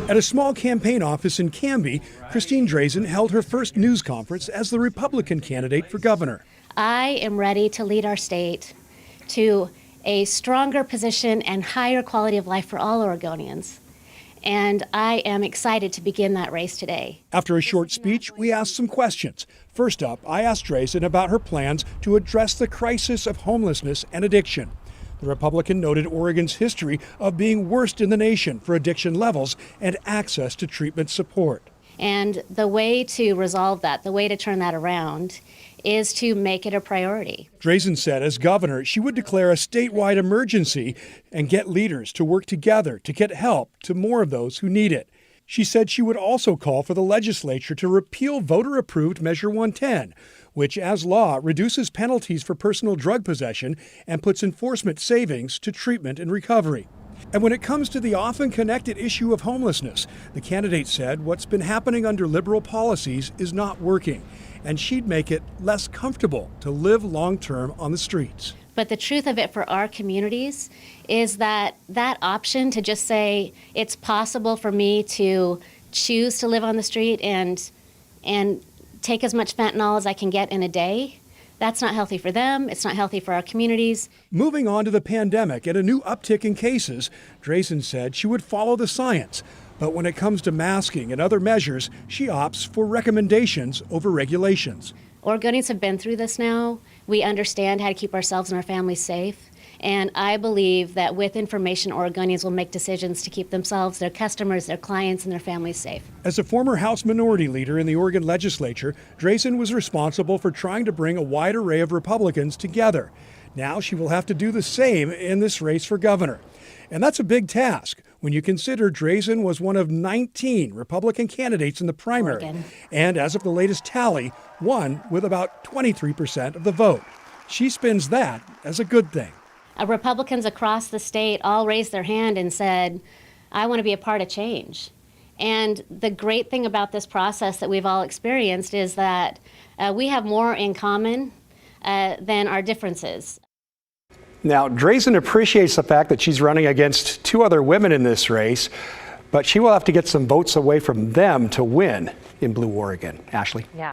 At a small campaign office in Canby, Christine Drazan held her first news conference as the Republican candidate for governor. I am ready to lead our state to a stronger position and higher quality of life for all Oregonians. And I am excited to begin that race today. After a short speech, we asked some questions. First up, I asked Drazan about her plans to address the crisis of homelessness and addiction. The Republican noted Oregon's history of being worst in the nation for addiction levels and access to treatment support. And the way to resolve that, the way to turn that around, is to make it a priority. Drazan said as governor, she would declare a statewide emergency and get leaders to work together to get help to more of those who need it. She said she would also call for the legislature to repeal voter-approved Measure 110, which, as law, reduces penalties for personal drug possession and puts enforcement savings to treatment and recovery. And when it comes to the often connected issue of homelessness, the candidate said what's been happening under liberal policies is not working, and she'd make it less comfortable to live long-term on the streets. But the truth of it for our communities is that that option to just say it's possible for me to choose to live on the street and take as much fentanyl as I can get in a day, that's not healthy for them. It's not healthy for our communities. Moving on to the pandemic and a new uptick in cases, Drazan said she would follow the science. But when it comes to masking and other measures, she opts for recommendations over regulations. Oregonians have been through this now. We understand how to keep ourselves and our families safe. And I believe that with information, Oregonians will make decisions to keep themselves, their customers, their clients, and their families safe. As a former House Minority Leader in the Oregon legislature, Drazan was responsible for trying to bring a wide array of Republicans together. Now she will have to do the same in this race for governor. And that's a big task when you consider Drazan was one of 19 Republican candidates in the primary. Oregon. And as of the latest tally, won with about 23% of the vote. She spins that as a good thing. Republicans across the state all raised their hand and said, I want to be a part of change. And the great thing about this process that we've all experienced is that we have more in common than our differences. Now, Drazan appreciates the fact that she's running against two other women in this race, but she will have to get some votes away from them to win in Blue Oregon. Ashley? Yeah.